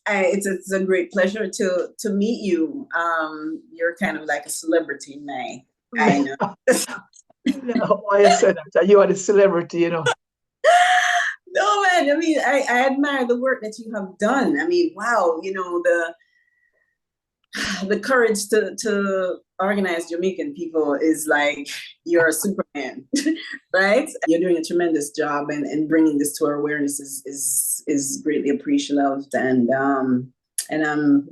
It's a great pleasure to meet you. You're kind of like a celebrity, May. I know. Why you said that? You are the celebrity, you know. No, man. I mean, I admire the work that you have done. I mean, wow. You know, the courage to organize Jamaican people is like you're a Superman, right? You're doing a tremendous job, and bringing this to our awareness is greatly appreciative. And I'm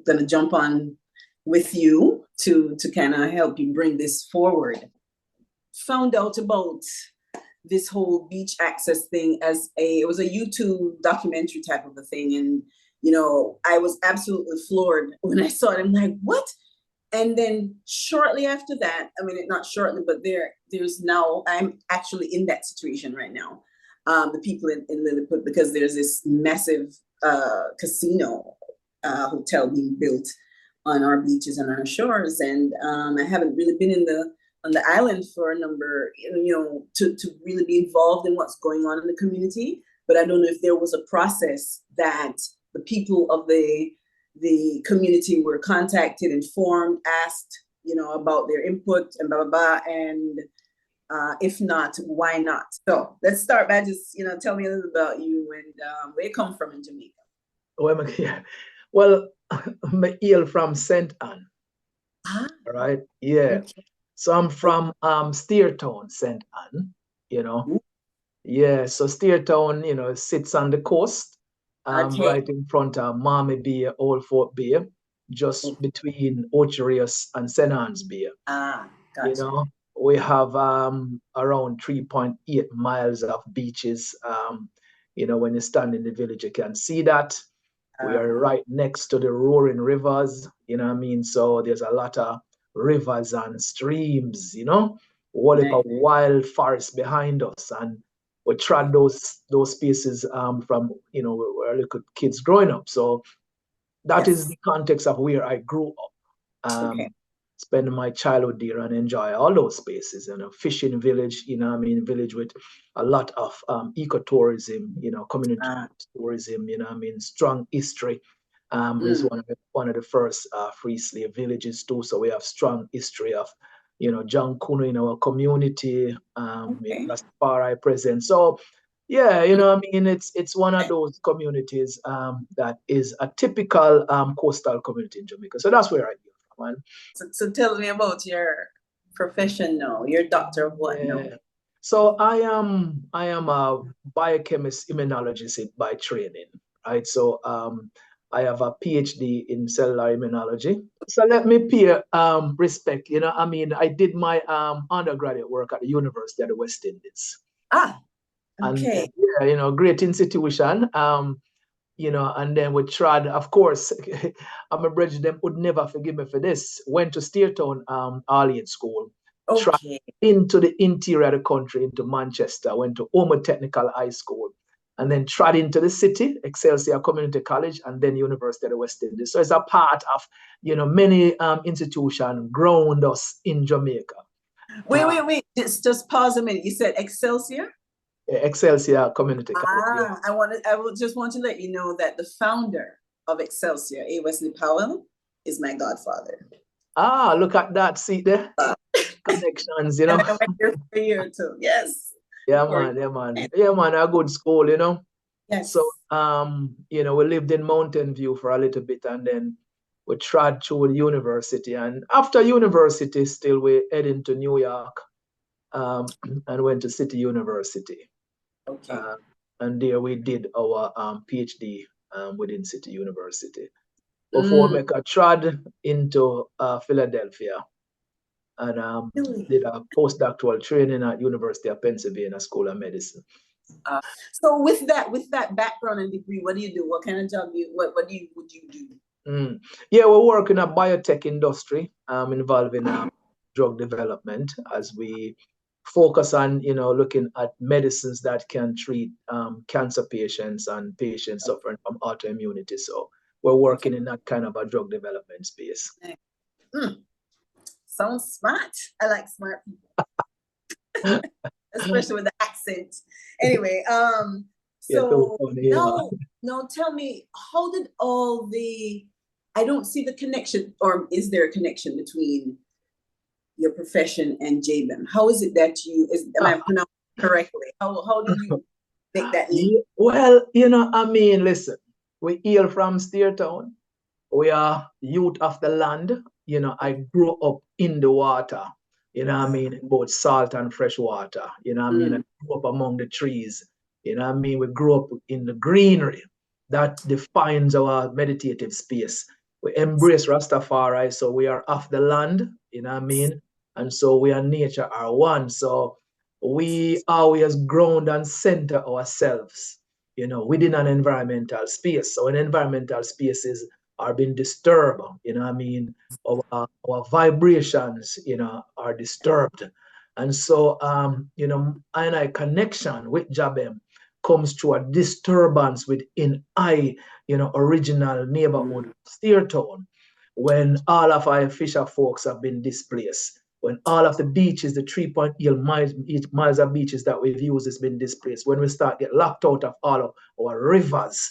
gonna jump on with you to kind of help you bring this forward. Found out about this whole beach access thing it was a YouTube documentary type of a thing, and you know, I was absolutely floored when I saw it. I'm like, what? And then shortly after that, I mean, not shortly, but there's now, I'm actually in that situation right now. The people in Lilliput, because there's this massive casino hotel being built on our beaches and our shores. And I haven't really been on the island for a number, you know, to really be involved in what's going on in the community. But I don't know if there was a process that the people of the community were contacted, informed, asked, you know, about their input and blah, blah, blah. And if not, why not? So let's start by just, you know, tell me a little about you and where you come from in Jamaica. Well, I'm hail from St. Anne. Right? Yeah. Okay. So I'm from Steertown, St. Anne, you know. Yeah, so Steertown, you know, sits on the coast. Okay. Right in front of Marmy Bay, Old Fort Bay, just between Ocherius and St. Anne's Bay. Gotcha. You know, we have around 3.8 miles of beaches. You know, when you stand in the village, you can see that. We are right next to the roaring rivers, you know what I mean? So there's a lot of rivers and streams, you know, all of a wild forest behind us. And we trod those spaces from, you know, where little kids growing up. So that is the context of where I grew up. Spend my childhood there and enjoy all those spaces. You know, fishing village, you know, I mean, village with a lot of ecotourism, you know, community tourism, you know, I mean, strong history. Is one of the first free slave villages too. So we have strong history of, you know, John Kuno in our community, Rastafari presence. So yeah, you know, I mean, it's one of those communities that is a typical coastal community in Jamaica. So that's where I live. Man. So tell me about your profession now. You're a doctor of what now? So I am a biochemist immunologist by training, right? So I have a PhD in cellular immunology. So let me pay respect. You know, I mean, I did my undergraduate work at the University of the West Indies. Okay. And yeah, you know, great institution. You know, and then we tried, of course, I'm a bridge, them would never forgive me for this. Went to Steertown All-Age School, tried into the interior of the country, into Manchester, went to Omo Technical High School, and then tried into the city, Excelsior Community College, and then University of the West Indies. So it's a part of, you know, many institutions ground us in Jamaica. Wait. Just pause a minute. You said Excelsior? Excelsior Community College. I will just want to let you know that the founder of Excelsior, A. Wesley Powell, is my godfather. Look at that. See there? Connections, you know. I went there for a year or two. Yes. Yeah, man. A good school, you know. Yes. So, you know, we lived in Mountain View for a little bit, and then we tried through the university. And after university, still we heading to New York, and went to City University. Okay. And there we did our PhD within City University. Before we make a trod into Philadelphia, and did a postdoctoral training at University of Pennsylvania School of Medicine. So with that background and degree, what do you do? What kind of job would you do? Yeah, we work in a biotech industry involving drug development, as we focus on, you know, looking at medicines that can treat cancer patients and patients suffering from autoimmunity. So we're working in that kind of a drug development space. Sounds smart. I like smart people, especially with the accent. Anyway, so Now tell me, how did all the, I don't see the connection, or is there a connection between your profession and JaBBEM? How is it that am I pronouncing it correctly? How did you make that leap? Well, I mean, listen, we hail from Steertown. We are youth of the land. I grew up in the water, I mean, both salt and fresh water. I mean, I grew up among the trees. I mean, we grew up in the greenery. That defines our meditative space. We embrace Rastafari, so we are of the land, I mean, and so we and nature are one. So we always ground and center ourselves, within an environmental space. So in environmental spaces are being disturbed, I mean, our vibrations, are disturbed. And so, I connection with JaBBEM comes through a disturbance within original neighborhood Steertown, when all of our fisher folks have been displaced, when all of the beaches, the 3.8 miles of beaches that we've used has been displaced, when we start get locked out of all of our rivers,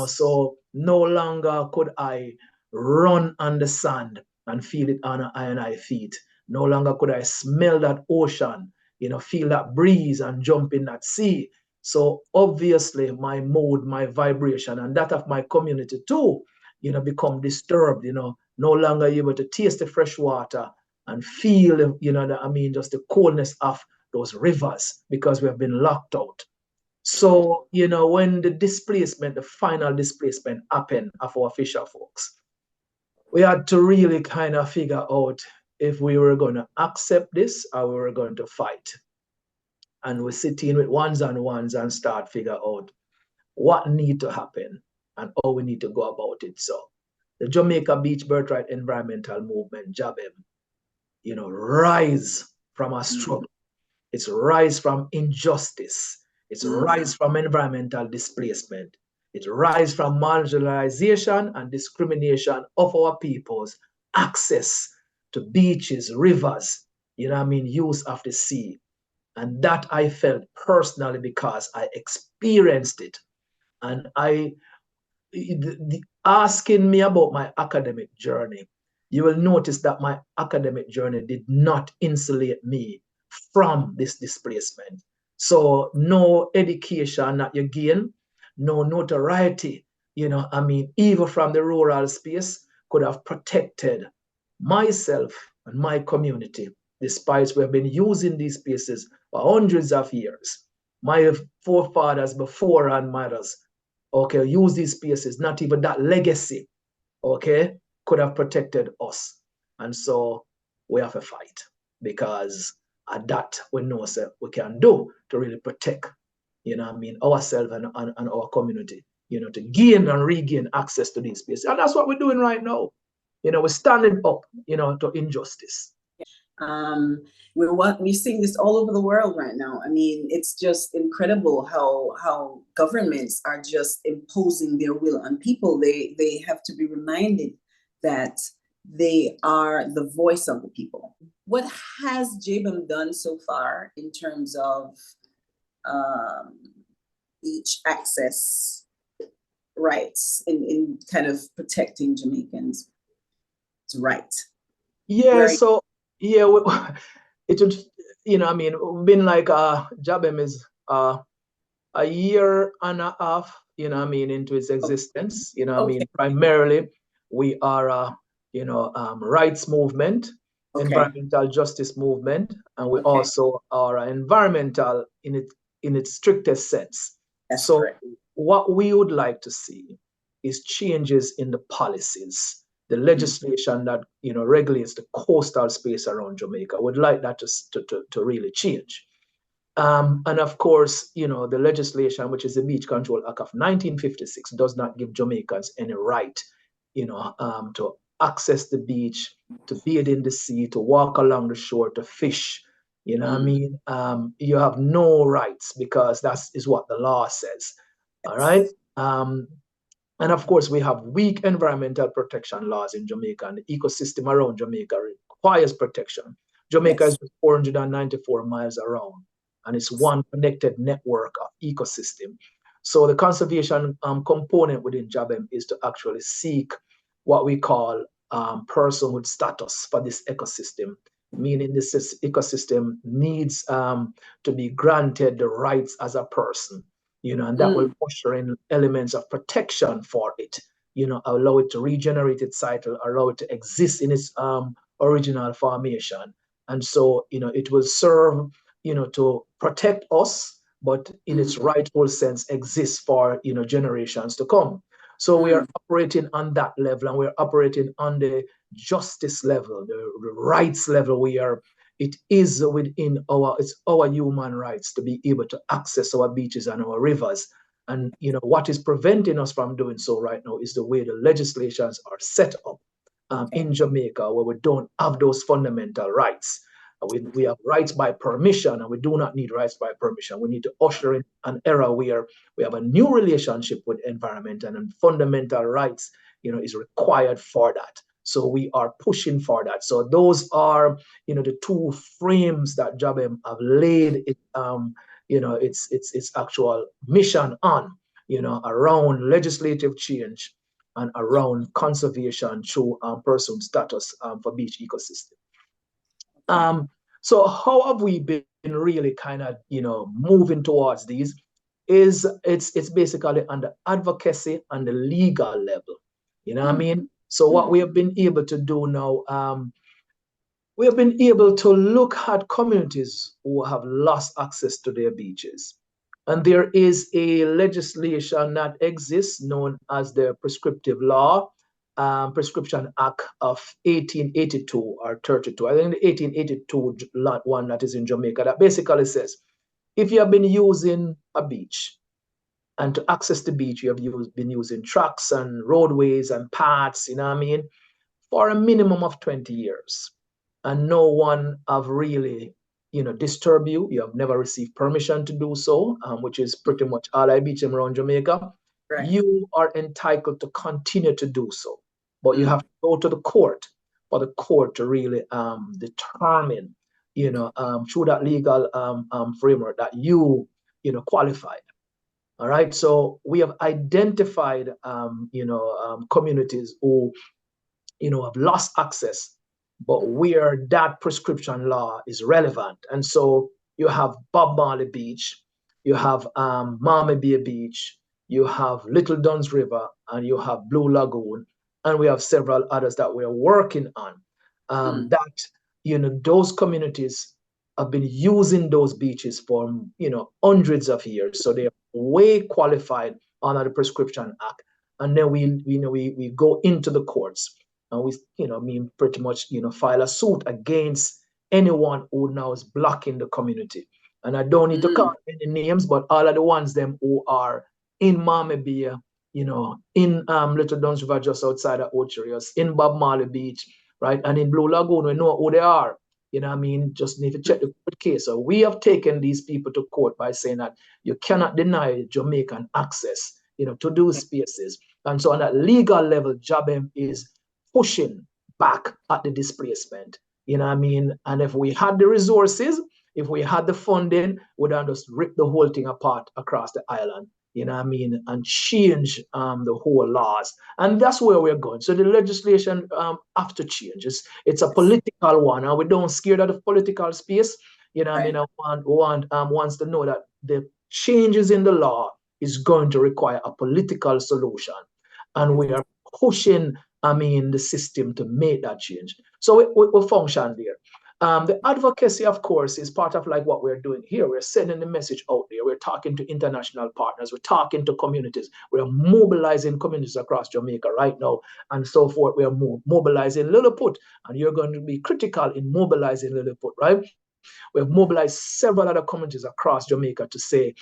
so no longer could I run on the sand and feel it on my feet. No longer could I smell that ocean, feel that breeze and jump in that sea. So obviously my mood, my vibration, and that of my community too, become disturbed, no longer able to taste the fresh water and feel, I mean, just the coldness of those rivers because we have been locked out. So, when the final displacement happened of our fisher folks, we had to really kind of figure out if we were going to accept this or we were going to fight. And we sit in with ones and ones and start figure out what need to happen and how we need to go about it. So the Jamaica Beach Birthright Environmental Movement, JaBBEM, rise from a struggle. It's rise from injustice. It's rise from environmental displacement. It rise from marginalization and discrimination of our people's access to beaches, rivers, I mean, use of the sea. And that I felt personally because I experienced it. And asking me about my academic journey, you will notice that my academic journey did not insulate me from this displacement. So no education that you gain, no notoriety, I mean, even from the rural space could have protected myself and my community, despite we have been using these spaces for hundreds of years. My forefathers before and mothers, okay, use these spaces, not even that legacy, okay, could have protected us. And so we have to fight because at that we know we can do to really protect, I mean, ourselves and our community, to gain and regain access to these spaces. And that's what we're doing right now. We're standing up, to injustice. We're seeing this all over the world right now. I mean, it's just incredible how governments are just imposing their will on people. They have to be reminded that they are the voice of the people. What has JaBBEM done so far in terms of beach access rights in kind of protecting Jamaicans' rights? Yeah, so yeah, it would, I mean, been like JaBBEM is a year and a half, I mean, into its existence. I mean, primarily we are a, rights movement, environmental justice movement, and we also are environmental in its strictest sense. That's so correct. What we would like to see is changes in the policies, the legislation that regulates the coastal space around Jamaica. Would like that to really change. And of course, the legislation, which is the Beach Control Act of 1956, does not give Jamaicans any right, to access the beach, to bathe in the sea, to walk along the shore, to fish. I mean, you have no rights because that is what the law says. All right. And of course, we have weak environmental protection laws in Jamaica, and the ecosystem around Jamaica requires protection. Jamaica is 494 miles around, and it's one connected network of ecosystem. So the conservation component within JaBBEM is to actually seek what we call personhood status for this ecosystem, meaning this ecosystem needs to be granted the rights as a person, and that will usher in elements of protection for it, allow it to regenerate its cycle, allow it to exist in its original formation. And so, it will serve, to protect us, but in its rightful sense exist for, generations to come. So we are operating on that level, and we're operating on the justice level, the rights level. It is within it's our human rights to be able to access our beaches and our rivers. And what is preventing us from doing so right now is the way the legislations are set up in Jamaica, where we don't have those fundamental rights. We have rights by permission, and we do not need rights by permission. We need to usher in an era where we have a new relationship with environment, and fundamental rights, is required for that. So we are pushing for that. So those are, the two frames that JaBBEM have laid its actual mission on, around legislative change and around conservation through personhood status for beach ecosystem. So how have we been really kind of, moving towards these? It's basically on the advocacy and the legal level. You know what I mean? So what we have been able to do now, we have been able to look at communities who have lost access to their beaches. And there is a legislation that exists known as the Prescriptive Law, Prescription Act of 1882 or 32. I think the 1882 one that is in Jamaica, that basically says, if you have been using a beach, and to access the beach, you have been using tracks and roadways and paths, for a minimum of 20 years. And no one have really, disturbed you. You have never received permission to do so, which is pretty much all I beach around Jamaica. Right. You are entitled to continue to do so. But you have to go to the court for the court to really determine, through that legal framework that you qualified. All right. So we have identified, communities who, have lost access, but where that prescription law is relevant. And so you have Bob Marley Beach, you have Mama Bay Beach, you have Little Duns River, and you have Blue Lagoon, and we have several others that we're working on. That, those communities have been using those beaches for, hundreds of years. So they're way qualified under the Prescription Act. And then we go into the courts, and we, pretty much, file a suit against anyone who now is blocking the community. And I don't need to call any names, but all of the ones them who are in Mama Bay, in Little Duns River just outside of Ocherios, in Bob Marley Beach, right, and in Blue Lagoon, we know who they are. Just need to check the court case. So we have taken these people to court by saying that you cannot deny Jamaican access, to those spaces. And so on that legal level, JaBBEM is pushing back at the displacement. And if we had the resources, if we had the funding, we'd have just rip the whole thing apart across the island, and change the whole laws. And that's where we're going. So the legislation have to change. It's a political one, and we don't scared of the political space. I wants to know that the changes in the law is going to require a political solution. And we are pushing, the system to make that change. So we function there. The advocacy, of course, is part of like what we're doing here. We're sending the message out there. We're talking to international partners. We're talking to communities. We're mobilizing communities across Jamaica right now and so forth. We're mobilizing Lilliput, and you're going to be critical in mobilizing Lilliput, right? We've mobilized several other communities across Jamaica to say,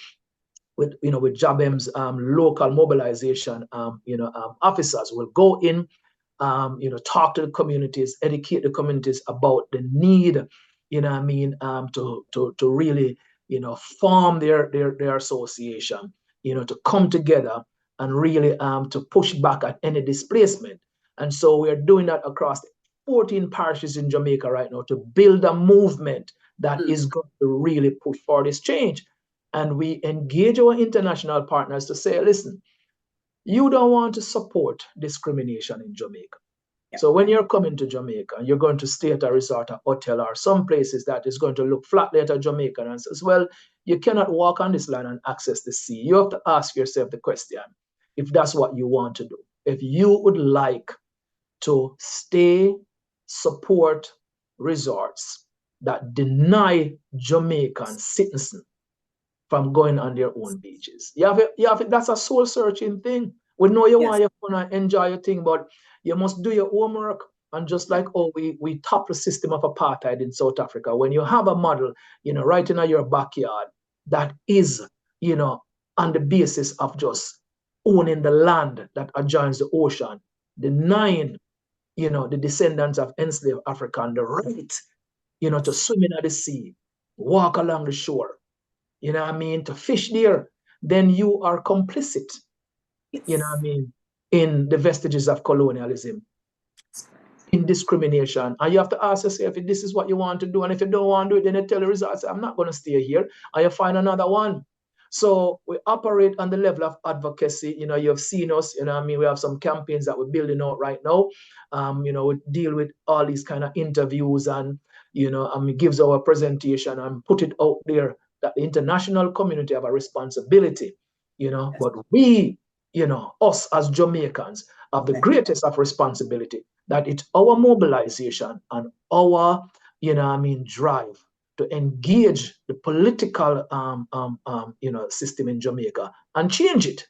with JaBBEM's local mobilization, officers will go in, talk to the communities, educate the communities about the need, to really, form their association, to come together and really to push back at any displacement. And so we are doing that across 14 parishes in Jamaica right now to build a movement that is going to really push for this change. and we engage our international partners to say, listen, you don't want to support discrimination in Jamaica. Yeah. So when you're coming to Jamaica and you're going to stay at a resort or hotel or some places that is going to look flatly at a Jamaican and says, well, you cannot walk on this land and access the sea. You have to ask yourself the question, if that's what you want to do. If you would like to stay, support resorts that deny Jamaican citizens from going on their own beaches. That's a soul searching thing. We know you want to enjoy your thing, but you must do your homework. And just like we top the system of apartheid in South Africa, when you have a model, right in your backyard that is, on the basis of just owning the land that adjoins the ocean, denying, the descendants of enslaved African the right, to swim in the sea, walk along the shore, to fish there, then you are complicit, in the vestiges of colonialism, in discrimination. And you have to ask yourself if this is what you want to do. And if you don't want to do it, then you tell the results, I'm not going to stay here. And you find another one. So we operate on the level of advocacy. You have seen us, we have some campaigns that we're building out right now. We deal with all these kind of interviews and, we gives our presentation and put it out there that the international community have a responsibility, but we, us as Jamaicans have the greatest of responsibility, that it's our mobilization and our, drive to engage the political, system in Jamaica and change it.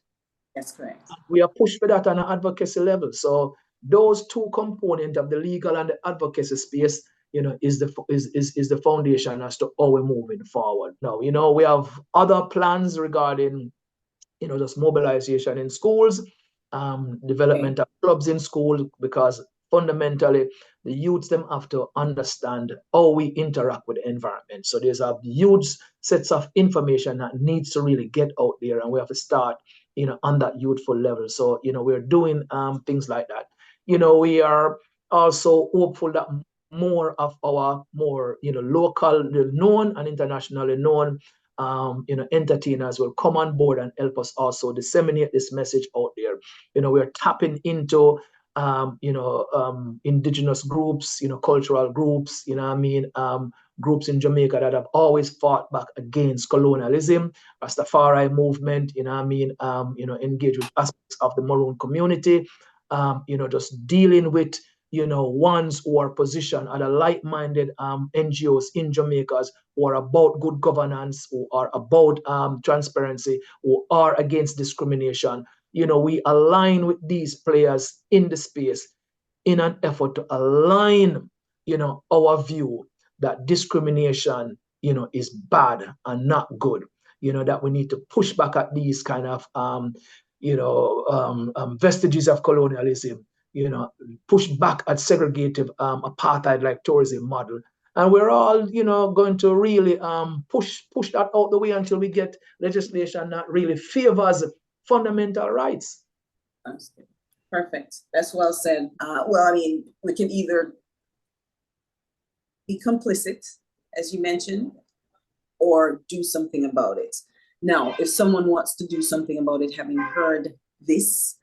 That's correct. We are pushed for that on an advocacy level. So those two components of the legal and the advocacy space, is the foundation as to how we're moving forward. Now, we have other plans regarding, just mobilization in schools, development of clubs in school, because fundamentally the youths them have to understand how we interact with the environment. So there's a huge sets of information that needs to really get out there, and we have to start, on that youthful level. So, we're doing things like that. We are also hopeful that more of our local, known and internationally known entertainers will come on board and help us also disseminate this message out there. We're tapping into indigenous groups, cultural groups, groups in Jamaica that have always fought back against colonialism, Rastafari movement, engage with aspects of the Maroon community, just dealing with, ones who are positioned at a like-minded NGOs in Jamaica who are about good governance, who are about transparency, who are against discrimination. We align with these players in the space in an effort to align, our view that discrimination, is bad and not good. That we need to push back at these kind of, vestiges of colonialism, push back at segregative apartheid-like tourism model. And we're all, going to really push that out the way until we get legislation that really favors fundamental rights. Perfect. That's well said. We can either be complicit, as you mentioned, or do something about it. Now, if someone wants to do something about it, having heard this,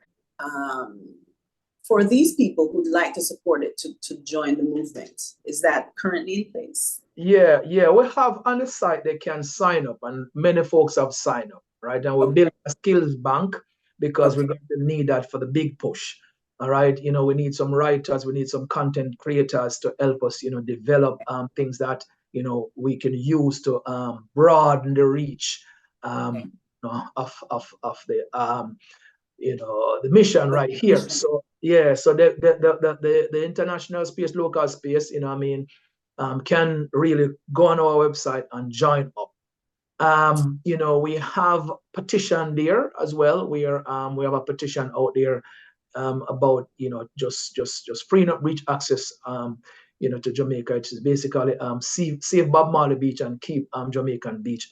for these people who'd like to support it, to join the movement, is that currently in place? Yeah. We have on the site, they can sign up, and many folks have signed up, right? And we're building a skills bank because we're going to need that for the big push. All right. We need some writers, we need some content creators to help us, develop things that, we can use to broaden the reach of the the mission right here. So so the international space, local space, can really go on our website and join up. We have petition there as well. We have a petition out there about just freeing up beach access to Jamaica. It is basically save Bob Marley Beach and keep Jamaican Beach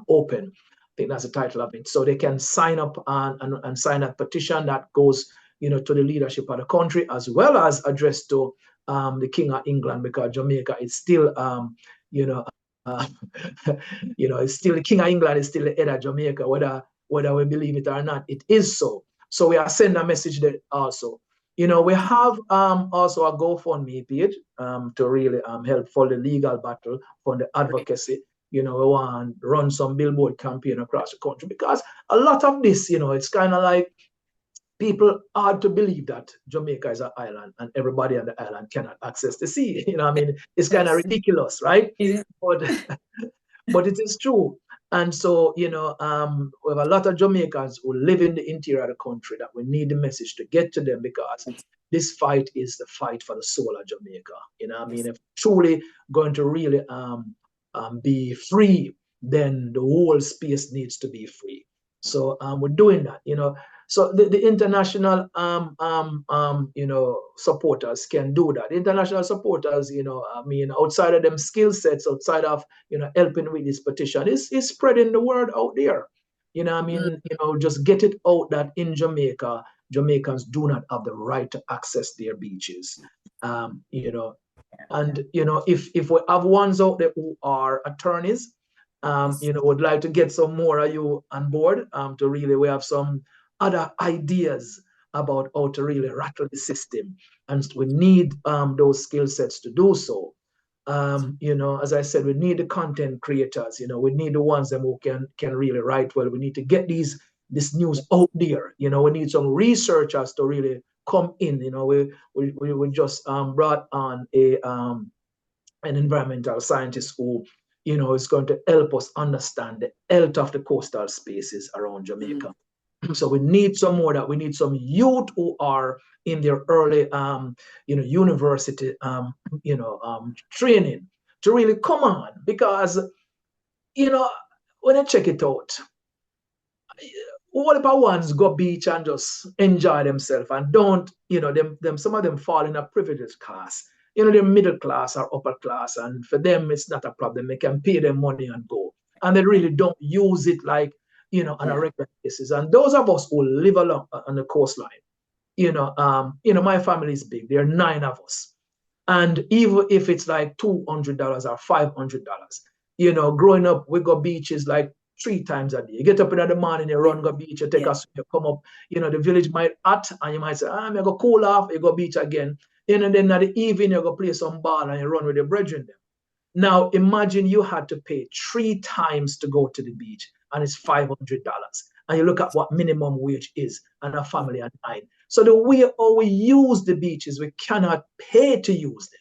open. I think that's the title of it. So they can sign up and sign a petition that goes to the leadership of the country, as well as addressed to the King of England, because Jamaica is still it's still the King of England is still the head of Jamaica, whether we believe it or not. It is so. So we are sending a message there also. We have also a GoFundMe page to really help for the legal battle, for the advocacy. We want to run some billboard campaign across the country, because a lot of this, it's kind of like people hard to believe that Jamaica is an island and everybody on the island cannot access the sea. It's kind of ridiculous, right? But it is true. And so, we have a lot of Jamaicans who live in the interior of the country that we need the message to get to them, because this fight is the fight for the soul of Jamaica. If truly going to really be free, then the whole space needs to be free. So we're doing that, So the international supporters can do that. International supporters, outside of them skill sets, outside of helping with this petition, is spreading the word out there. Just get it out that in Jamaica, Jamaicans do not have the right to access their beaches. And if we have ones out there who are attorneys, would like to get some more of you on board to really, we have some other ideas about how to really rattle the system, and we need those skill sets to do so. As I said, we need the content creators. We need the ones that who can really write well. We need to get this news out there. We need some researchers to really come in. We just brought on an environmental scientist who is going to help us understand the health of the coastal spaces around Jamaica. So we need some more that. We need some youth who are in their early, university, training to really come on, because, when I check it out, all about ones go beach and just enjoy themselves and don't, some of them fall in a privileged class. They're middle class or upper class, and for them, it's not a problem. They can pay their money and go. And they really don't use it like, on a regular basis. And those of us who live along on the coastline, my family is big. There are 9 of us. And even if it's like $200 or $500, growing up, we go beaches like 3 times a day. You get up in the morning, you run, go beach, you take a swim, you come up, the village might hot, and you might say, I'm going to go cool off, you go beach again. And then at the evening, you go play some ball and you run with your brethren. Now, imagine you had to pay 3 times to go to the beach, and it's $500. And you look at what minimum wage is, and a family of 9. So the way how we use the beaches, we cannot pay to use them.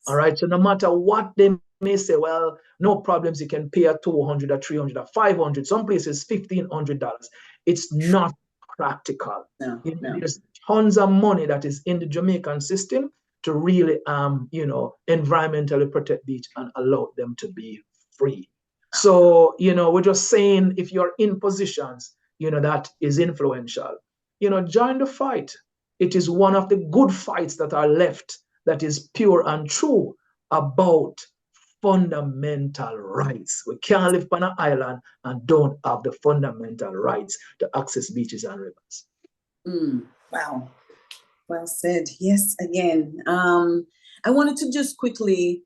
All right. So no matter what they may say, well, no problems, you can pay a $200 or $300 or $500. Some places $1,500. It's not practical. No. There's tons of money that is in the Jamaican system to really, environmentally protect beach and allow them to be free. So, we're just saying, if you're in positions, that is influential, join the fight. It is one of the good fights that are left that is pure and true about fundamental rights. We can't live on an island and don't have the fundamental rights to access beaches and rivers. Wow. Well said. Yes, again. I wanted to just quickly,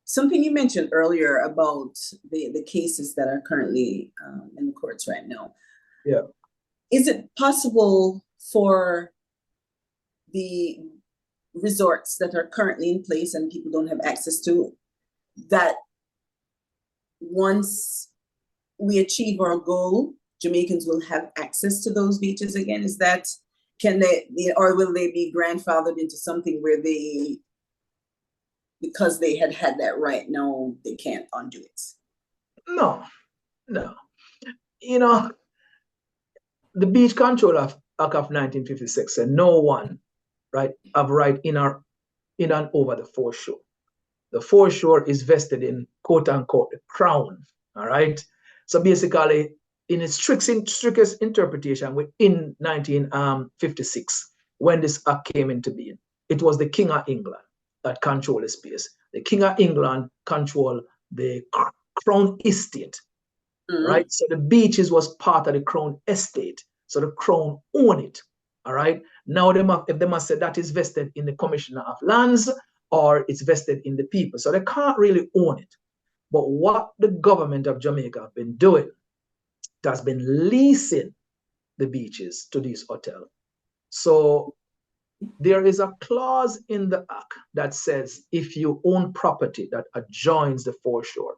something you mentioned earlier about the cases that are currently in the courts right now. Yeah. Is it possible for the resorts that are currently in place and people don't have access to, that once we achieve our goal, Jamaicans will have access to those beaches again? Is that, or will they be grandfathered into something where they, because they had that right, now they can't undo it? No. The Beach Control Act of 1956 said no one, right, have right in and over the foreshore. The foreshore is vested in, quote unquote, the crown. All right. So basically, in its strictest interpretation, in 1956, when this act came into being, it was the King of England that controlled the space. The King of England controlled the Crown Estate. Right? So the beaches was part of the Crown Estate. So the Crown owned it. All right. Now, if they must say that is vested in the Commissioner of Lands or it's vested in the people. So they can't really own it. But what the government of Jamaica have been doing, it has been leasing the beaches to these hotels. So there is a clause in the act that says if you own property that adjoins the foreshore,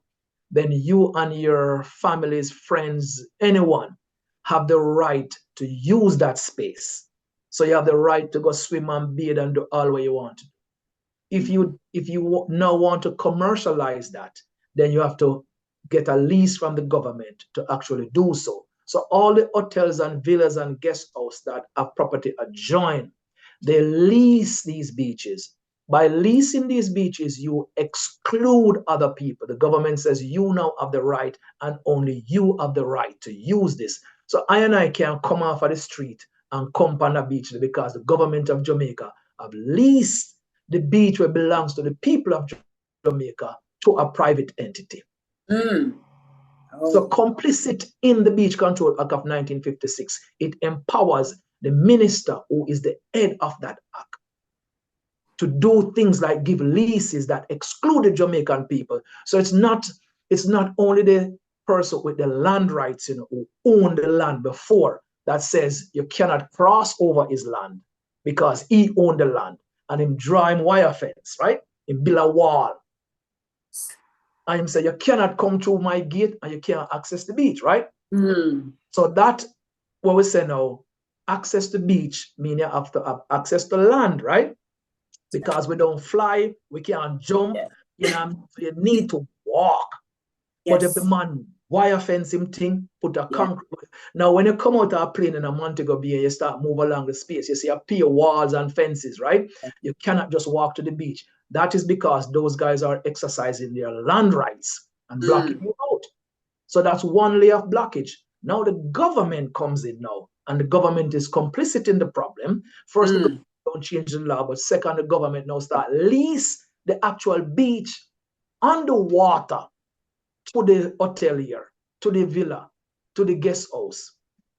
then you and your families, friends, anyone have the right to use that space. So you have the right to go swim and bathe and do all what you want to do. If you now want to commercialize that, then you have to get a lease from the government to actually do so. So all the hotels and villas and guest houses that have property adjoin, they lease these beaches. By leasing these beaches, you exclude other people. The government says you now have the right and only you have the right to use this. So I can't come off of the street and come on the beach because the government of Jamaica have leased the beach where belongs to the people of Jamaica to a private entity. Mm. Oh. So complicit in the Beach Control Act of 1956, it empowers the minister who is the head of that act to do things like give leases that exclude the Jamaican people. So it's not only the person with the land rights, who owned the land before that says you cannot cross over his land because he owned the land and him draw him wire fence, right? Him build a wall. And him say you cannot come through my gate and you can't access the beach, right? Mm. So that what we say now, access to beach mean you have to have access to land, right? Because we don't fly, we can't jump, so you need to walk. Yes. But if the man wire fence him thing, put a concrete. Now when you come out of a plane in a Montego Bay and you start move along the space, you see a pair of walls and fences, right? You cannot just walk to the beach. That is because those guys are exercising their land rights and blocking you out. So that's one layer of blockage. Now the government comes in now, and the government is complicit in the problem. First, the government don't change the law, but second, the government now start lease the actual beach underwater to the hotelier, to the villa, to the guest house,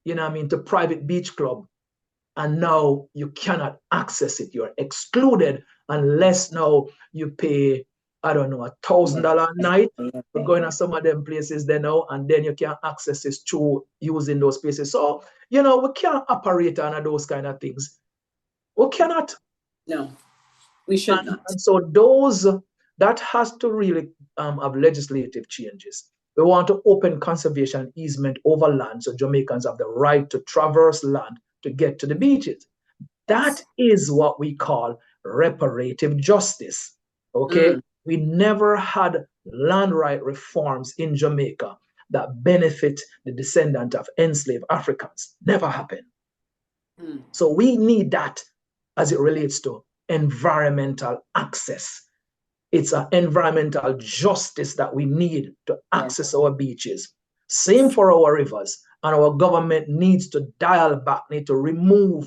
to private beach club. And now you cannot access it. You're excluded unless now you pay, I don't know, $1,000 a night for going to some of them places there now, and then you can access it through using those places. So, we can't operate on those kind of things. We cannot. No, we should not. And so that has to really have legislative changes. We want to open conservation easement over land so Jamaicans have the right to traverse land to get to the beaches. That is what we call reparative justice. Okay? We never had land right reforms in Jamaica that benefit the descendant of enslaved Africans. Never happened. So we need that as it relates to environmental access. It's an environmental justice that we need to access our beaches. Same for our rivers. And our government needs to dial back, need to remove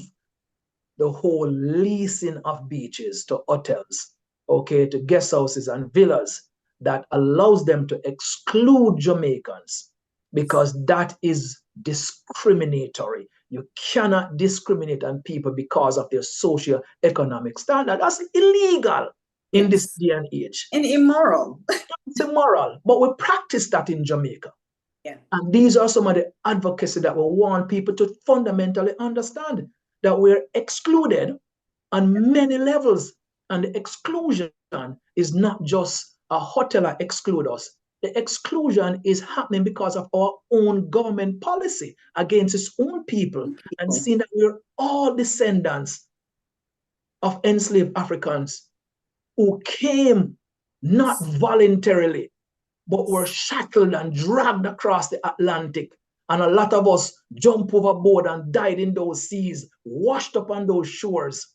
the whole leasing of beaches to hotels, to guest houses and villas that allows them to exclude Jamaicans, because that is discriminatory. You cannot discriminate on people because of their socio-economic standard. That's illegal in this day and age. And immoral. It's immoral, but we practice that in Jamaica. Yeah. And these are some of the advocacy that we want people to fundamentally understand, that we're excluded on many levels. And the exclusion is not just a hoteler exclude us. The exclusion is happening because of our own government policy against its own people. And seeing that we're all descendants of enslaved Africans who came not voluntarily, but were shackled and dragged across the Atlantic. And a lot of us jumped overboard and died in those seas, washed up on those shores.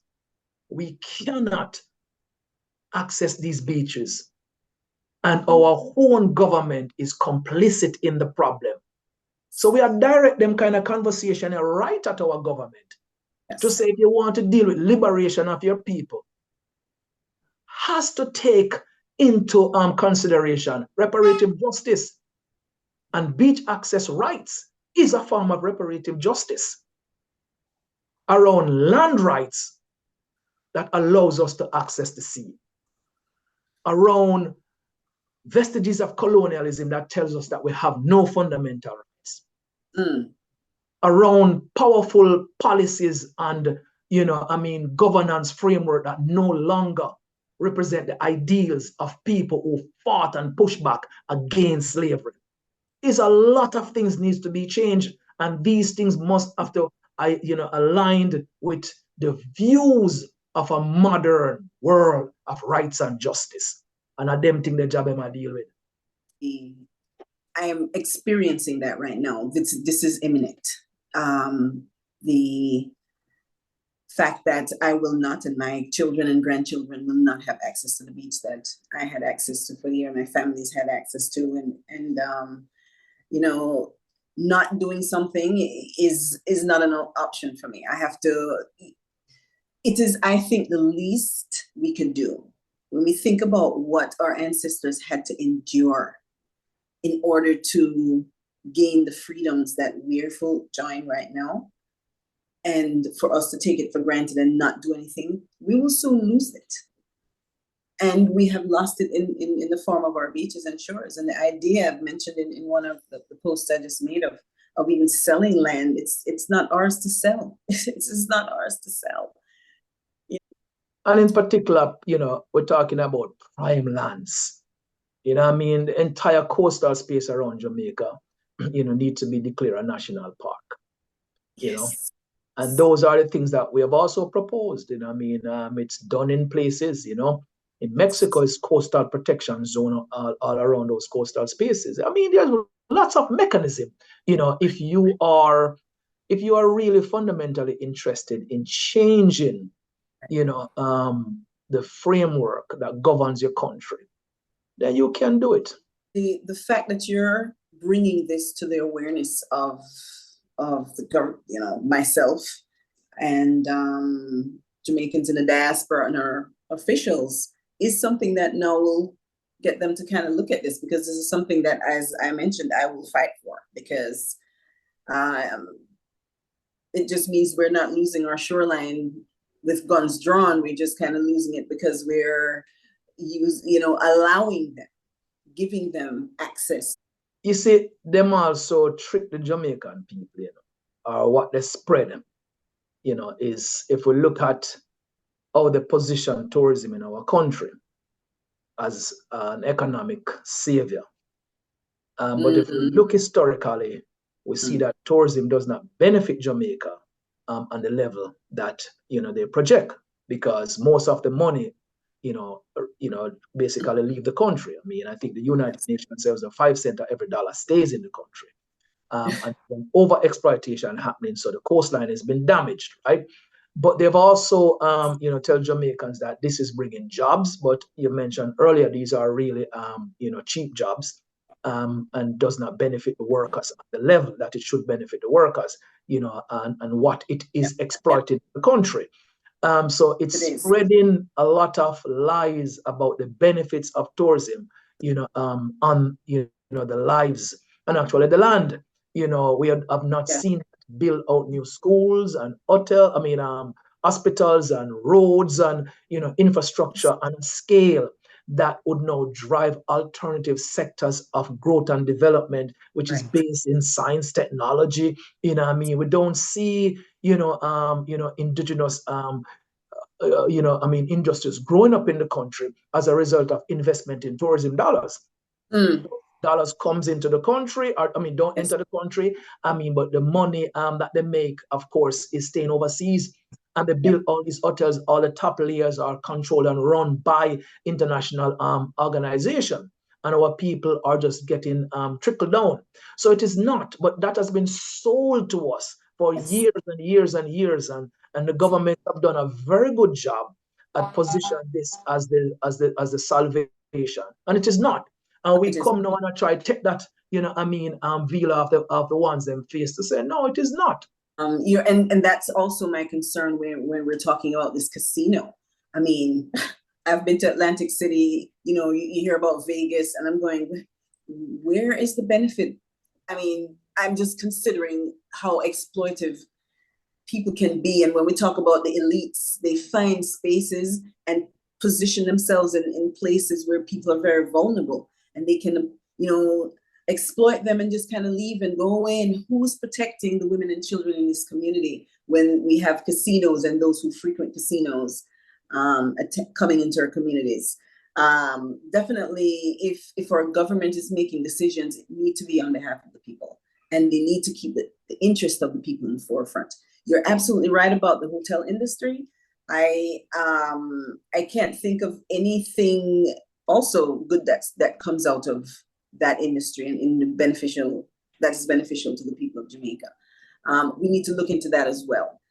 We cannot access these beaches. And our own government is complicit in the problem. So we are direct them kind of conversation right at our government to say, if you want to deal with liberation of your people, has to take into consideration reparative justice. And beach access rights is a form of reparative justice around land rights that allows us to access the sea, around vestiges of colonialism that tells us that we have no fundamental rights, around powerful policies and, governance framework that no longer represent the ideals of people who fought and pushed back against slavery. Is a lot of things needs to be changed, and these things must have to, aligned with the views of a modern world of rights and justice. And I them think the JaBBEM I deal with. I am experiencing that right now. This is imminent. The fact that I will not, and my children and grandchildren will not have access to the beach that I had access to for the year, my families had access to, and not doing something is not an option for me. I have to. It is, I think, the least we can do when we think about what our ancestors had to endure in order to gain the freedoms that we're full enjoying right now. And for us to take it for granted and not do anything, we will soon lose it. And we have lost it in the form of our beaches and shores. And the idea I've mentioned in one of the posts I just made of even selling land, it's not ours to sell. It's not ours to sell. And in particular, we're talking about prime lands. The entire coastal space around Jamaica, need to be declared a national park. Yes. And those are the things that we have also proposed. It's done in places, in Mexico, it's coastal protection zone all around those coastal spaces. There's lots of mechanism. If you are really fundamentally interested in changing, the framework that governs your country, then you can do it. The fact that you're bringing this to the awareness of the government, myself and Jamaicans in the diaspora and our officials is something that now will get them to kind of look at this, because this is something that, as I mentioned, I will fight for, because it just means we're not losing our shoreline with guns drawn. We're just kind of losing it because we're allowing them, giving them access. You see, them also trick the Jamaican people, or what they spread them, is if we look at how they position tourism in our country as an economic savior. But if we look historically, we see that tourism does not benefit Jamaica on the level that they project, because most of the money basically leave the country. I think the United Nations says that 5 cents of every dollar stays in the country. And over exploitation happening, so the coastline has been damaged, right? But they've also, tell Jamaicans that this is bringing jobs. But you mentioned earlier, these are really, cheap jobs, and does not benefit the workers at the level that it should benefit the workers, and what it is exploiting the country. So it's spreading a lot of lies about the benefits of tourism, on the lives and actually the land. We have not seen build out new schools and hospitals and roads and infrastructure on a scale that would now drive alternative sectors of growth and development, which is based in science, technology. We don't see indigenous industries growing up in the country as a result of investment in tourism dollars. Dollars comes into the country, don't enter the country. But the money that they make, of course, is staying overseas. And they build all these hotels. All the top layers are controlled and run by international organizations. And our people are just getting trickled down. So it is not, but that has been sold to us for years and years and years. And the government have done a very good job at positioning this as the salvation. And it is not. And we come now and I try to take that, veil of the ones them face to say, no, it is not. And that's also my concern when we're talking about this casino. I've been to Atlantic City, you hear about Vegas, and I'm going, where is the benefit? I'm just considering how exploitive people can be. And when we talk about the elites, they find spaces and position themselves in places where people are very vulnerable. and they can, exploit them and just kind of leave and go away. And who's protecting the women and children in this community when we have casinos and those who frequent casinos coming into our communities? Definitely, if our government is making decisions, it need to be on behalf of the people, and they need to keep the interest of the people in the forefront. You're absolutely right about the hotel industry. I can't think of anything also good that comes out of that industry and that is beneficial to the people of Jamaica. We need to look into that as well.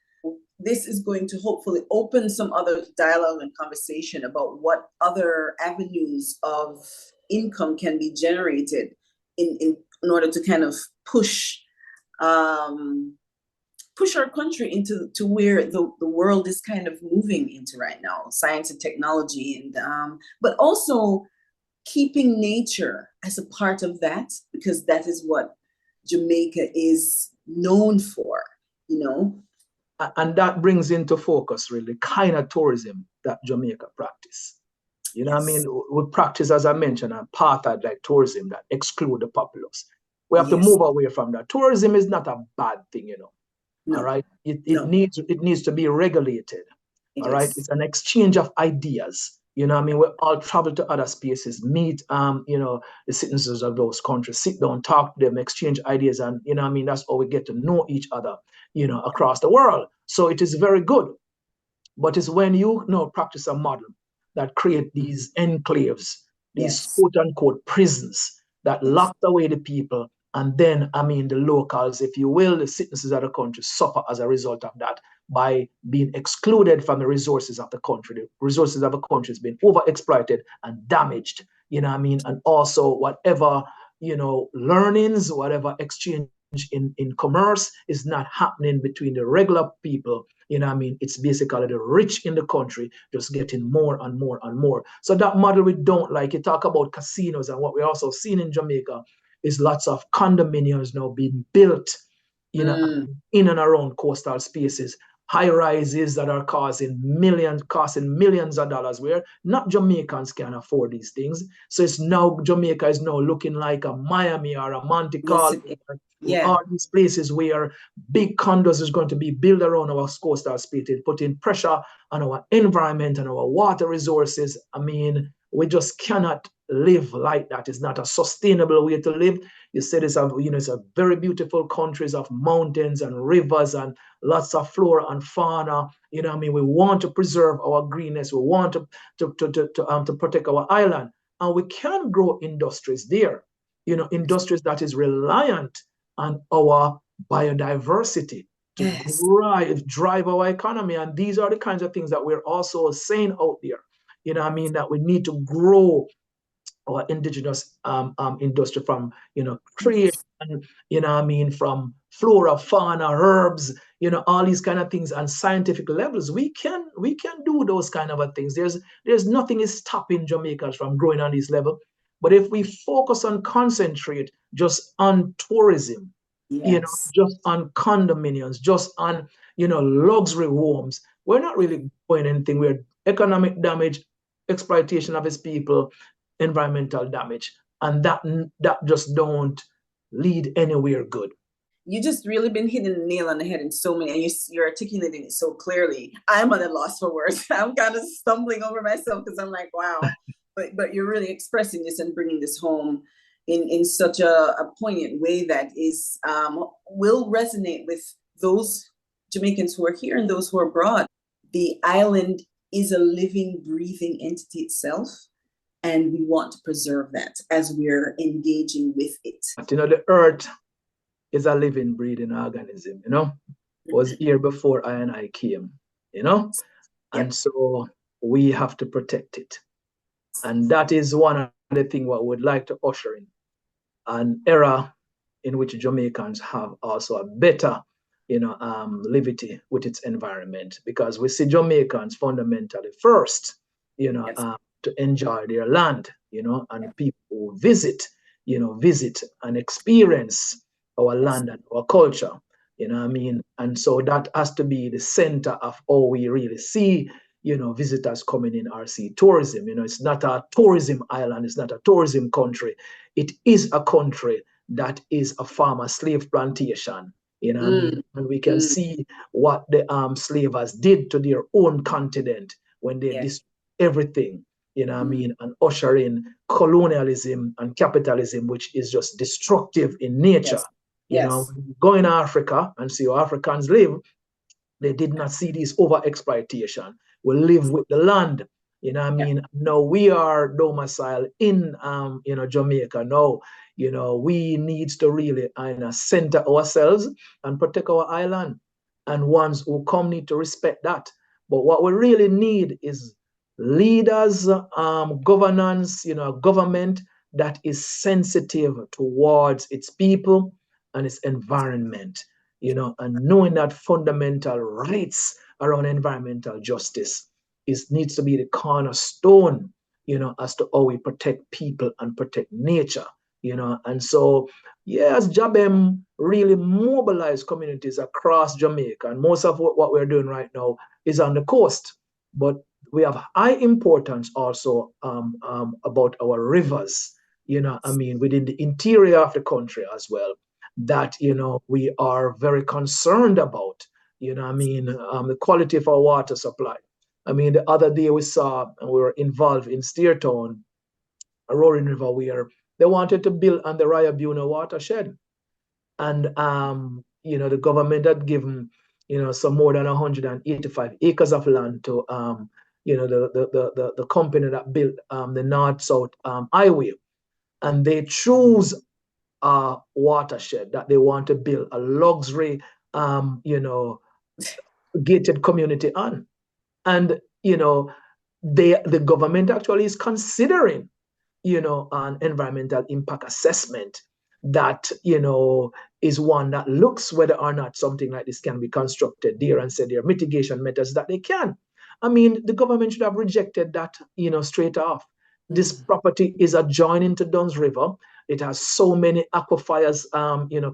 This is going to hopefully open some other dialogue and conversation about what other avenues of income can be generated in order to kind of push our country into where the world is kind of moving into right now, science and technology, and but also keeping nature as a part of that, because that is what Jamaica is known for, And that brings into focus really kind of tourism that Jamaica practice. You know what I mean? We practice, as I mentioned, apartheid like tourism that exclude the populace. We have to move away from that. Tourism is not a bad thing, No. All right. It needs to be regulated. All right. It's an exchange of ideas. You know what I mean? We all travel to other spaces, meet the citizens of those countries, sit down, talk to them, exchange ideas, and you know what I mean, that's how we get to know each other, across the world. So it is very good. But it's when you practice a model that create these enclaves, these quote unquote prisons that lock away the people. And then, the locals, if you will, the citizens of the country suffer as a result of that by being excluded from the resources of the country. The resources of the country has been overexploited and damaged, and also whatever, learnings, whatever exchange in commerce is not happening between the regular people. It's basically the rich in the country just getting more and more and more. So that model we don't like. You talk about casinos, and what we're also seeing in Jamaica is lots of condominiums now being built, in and around coastal spaces, high rises that are costing millions of dollars, where not Jamaicans can afford these things. So Jamaica is now looking like a Miami or a Monte Carlo. All these places where big condos is going to be built around our coastal spaces, putting pressure on our environment and our water resources. We just cannot live like that. It's not a sustainable way to live. You said it's a very beautiful countries of mountains and rivers and lots of flora and fauna. We want to preserve our greenness. We want to protect our island, and we can grow industries there. Industries that is reliant on our biodiversity to drive our economy. And these are the kinds of things that we're also saying out there. That we need to grow our indigenous industry from, creation, from flora, fauna, herbs, all these kind of things, and scientific levels. We can do those kind of things. There's nothing is stopping Jamaicans from growing on this level. But if we focus and concentrate just on tourism, just on condominiums, just on, luxury homes, we're not really doing anything. We're economic damage, exploitation of its people, environmental damage, and that just don't lead anywhere good. You just really been hitting the nail on the head in so many, and you're articulating it so clearly. I'm at a loss for words. I'm kind of stumbling over myself because I'm like, wow. But you're really expressing this and bringing this home in such a poignant way that is will resonate with those Jamaicans who are here and those who are abroad. The island is a living, breathing entity itself, and we want to preserve that as we're engaging with it. The earth is a living, breathing organism, was here before I and I came, and so we have to protect it. And that is one of the things what we would like to usher in an era in which Jamaicans have also a better, livity with its environment, because we see Jamaicans fundamentally first, to enjoy their land, and people who visit and experience our land and our culture, And so that has to be the center of how we really see, visitors coming in or see tourism. It's not a tourism island. It's not a tourism country. It is a country that is a farmer slave plantation. What I mean? And we can see what the slavers did to their own continent when they destroyed everything, what I mean, and usher in colonialism and capitalism, which is just destructive in nature. Go in Africa and see how Africans live. They did not see this over exploitation. We live with the land. What I mean? Now we are domiciled in Jamaica. Now, we need to really center ourselves and protect our island. And ones who come need to respect that. But what we really need is leaders, governance, government that is sensitive towards its people and its environment, and knowing that fundamental rights around environmental justice needs to be the cornerstone, as to how we protect people and protect nature, and so, as JaBBEM really mobilize communities across Jamaica, and most of what we're doing right now is on the coast, but we have high importance also about our rivers, within the interior of the country as well, that, we are very concerned about, the quality of our water supply. The other day we saw, and we were involved in Steertown, a roaring river, where they wanted to build on the Rayabuna watershed. And, the government had given, some more than 185 acres of land to, the company that built the North-South Highway. And they choose a watershed that they want to build a luxury, gated community on. And, the government actually is considering, an environmental impact assessment that, is one that looks whether or not something like this can be constructed there, and said there are mitigation methods that they can. The government should have rejected that, straight off. This property is adjoining to Duns River. It has so many aquifers,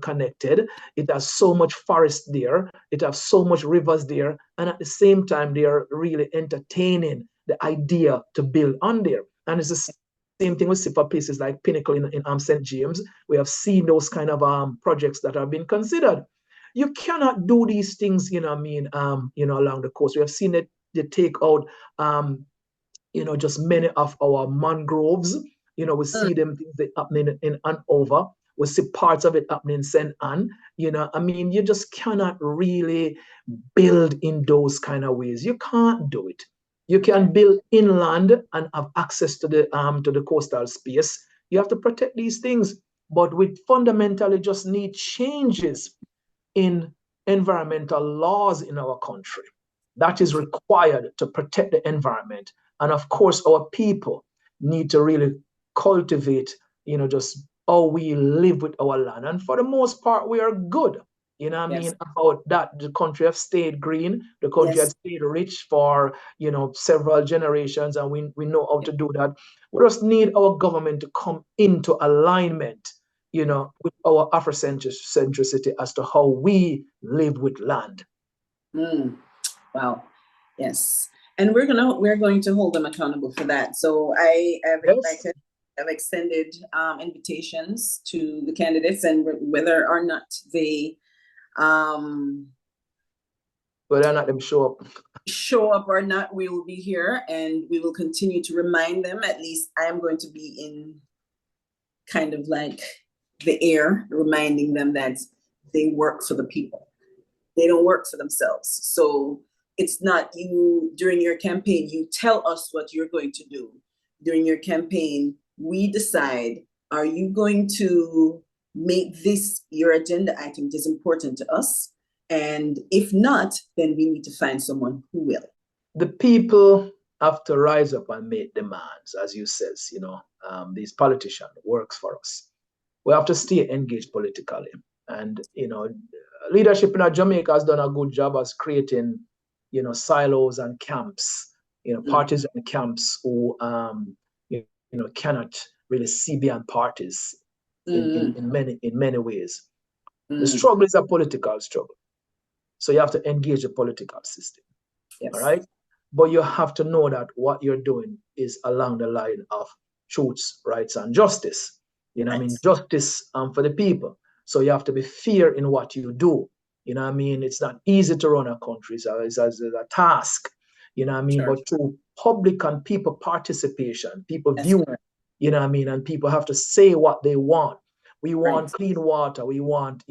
connected. It has so much forest there. It has so much rivers there. And at the same time, they are really entertaining the idea to build on there. And it's the same thing we see for places like Pinnacle in St. James. We have seen those kind of projects that have been considered. You cannot do these things, along the coast. We have seen it, they take out, just many of our mangroves. We see them things happening in Hanover. We see parts of it happening in St. Anne. You just cannot really build in those kind of ways. You can't do it. You can build inland and have access to the coastal space. You have to protect these things, but we fundamentally just need changes in environmental laws in our country. That is required to protect the environment. And of course, our people need to really cultivate, just how we live with our land. And for the most part, we are good. About that. The country has stayed green. The country has stayed rich for, several generations, and we know how to do that. We just need our government to come into alignment, with our Afrocentricity as to how we live with land. Wow. Yes. And we're going to hold them accountable for that. So I have extended invitations to the candidates, and whether or not they whether or not them show up or not, we will be here, and we will continue to remind them. At least I am going to be in kind of like the air, reminding them that they work for the people. They don't work for themselves. So it's not you during your campaign, you tell us what you're going to do. During your campaign, we decide, are you going to make this your agenda item that is important to us? And if not, then we need to find someone who will. The people have to rise up and make demands, as you says, these politicians works for us. We have to stay engaged politically. And, leadership in Jamaica has done a good job as creating, silos and camps, parties and camps who, cannot really see beyond parties in many ways. The struggle is a political struggle. So you have to engage the political system. All right. but you have to know that what you're doing is along the line of truths, rights, and justice. You know what I mean? Justice for the people. So you have to be fair in what you do. You know what I mean? It's not easy to run a country. So it's a task. You know what I mean? Sure. But through public and people participation, people That's view, correct. you know what I mean? And people have to say what they want. We want Right. clean water. We want,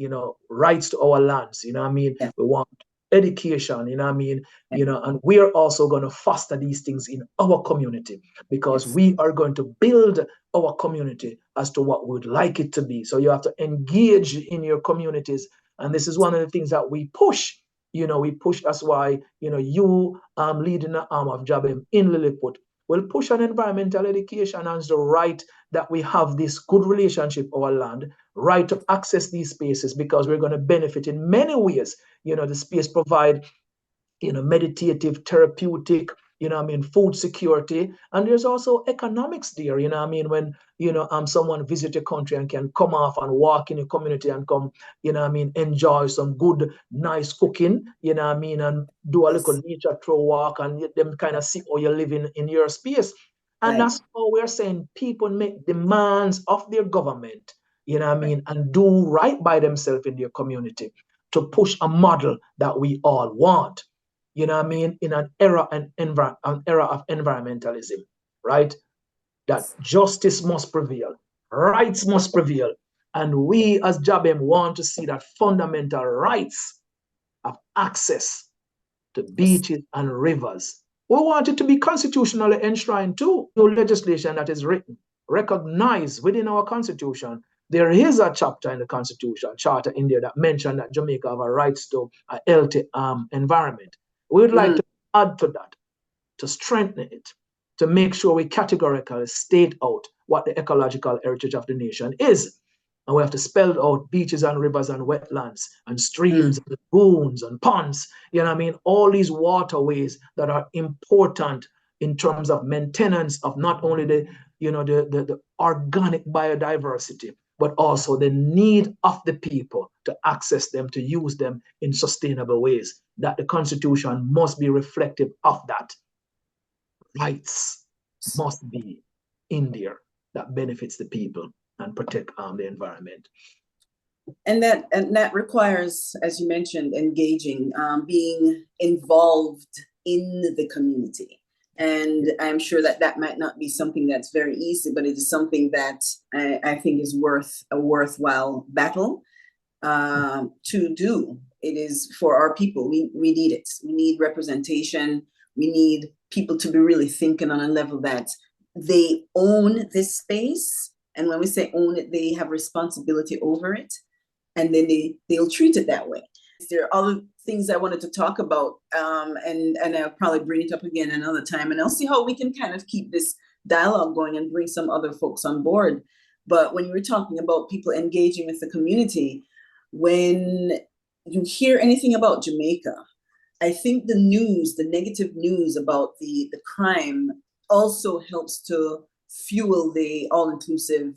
rights to our lands. You know what I mean? Yeah. We want education. You know what I mean? Yeah. And we are also going to foster these things in our community because Yes. we are going to build our community as to what we would like it to be. So you have to engage in your communities. And this is one of the things that we push. We push. That's why, you leading the arm of JaBBEM in Lilliput will push on environmental education as the right that we have this good relationship with our land, right to access these spaces because we're going to benefit in many ways. The space provide, meditative, therapeutic, food security. And there's also economics there, when, someone visit a country and can come off and walk in a community and come, enjoy some good, nice cooking, and do a little nature throw walk and let them kind of see how you're living in your space. And Right. that's how we're saying people make demands of their government, and do right by themselves in their community to push a model that we all want. In an era of environmentalism, right? That justice must prevail, rights must prevail. And we as JaBBEM want to see that fundamental rights of access to beaches and rivers. We want it to be constitutionally enshrined too. New legislation that is written, recognized within our constitution. There is a chapter in the constitution, charter in there that mentioned that Jamaica have a rights to a healthy environment. We would like to add to that, to strengthen it, to make sure we categorically state out what the ecological heritage of the nation is. And we have to spell out beaches and rivers and wetlands and streams and lagoons and ponds. All these waterways that are important in terms of maintenance of not only the organic biodiversity, but also the need of the people to access them, to use them in sustainable ways. That the Constitution must be reflective of that. Rights must be in there that benefits the people and protect the environment. And that requires, as you mentioned, engaging, being involved in the community. And I'm sure that might not be something that's very easy, but it is something that I think is a worthwhile battle to do. It is for our people. We need it. We need representation. We need people to be really thinking on a level that they own this space. And when we say own it, they have responsibility over it. And then they'll treat it that way. There are other things I wanted to talk about, and I'll probably bring it up again another time, and I'll see how we can kind of keep this dialogue going and bring some other folks on board. But when you were talking about people engaging with the community, when you hear anything about Jamaica, I think the negative news about the crime also helps to fuel the all-inclusive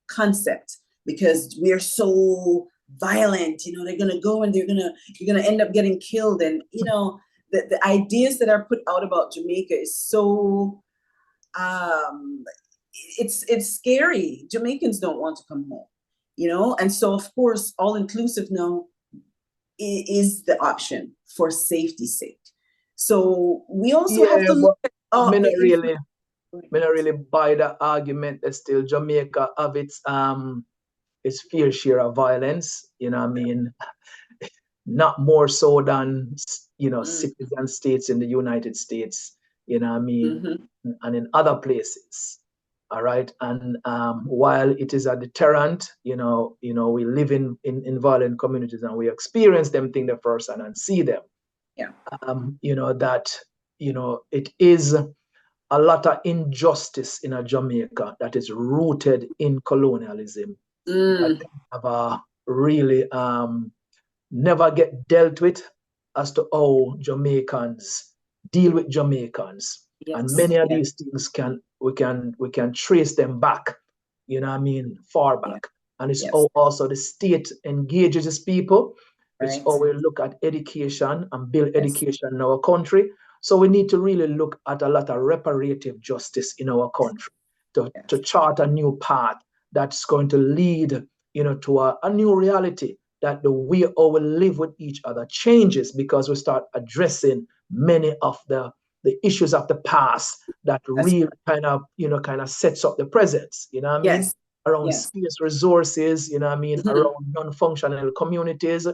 concept, because we're so violent, they're gonna go and you're gonna end up getting killed. And the ideas that are put out about Jamaica is so it's scary. Jamaicans don't want to come home, and so of course all-inclusive now is the option for safety's sake. So we also have to look at me not really buy the argument that still Jamaica have its fair share of violence, not more so than, citizen states in the United States, and in other places. All right. And while it is a deterrent, we live in violent communities and we experience them thing the first and see them. Yeah. It is a lot of injustice in Jamaica that is rooted in colonialism. That have really never get dealt with as to how Jamaicans deal with Jamaicans. Yes. And many of these things we can trace them back, far back. Yeah. And it's how also the state engages its people. Right. It's how we look at education and build education in our country. So we need to really look at a lot of reparative justice in our country to chart a new path that's going to lead, to a new reality, that the way how we live with each other changes because we start addressing many of the issues of the past that really kind of sets up the presence, Yes. around scarce resources, around non-functional communities,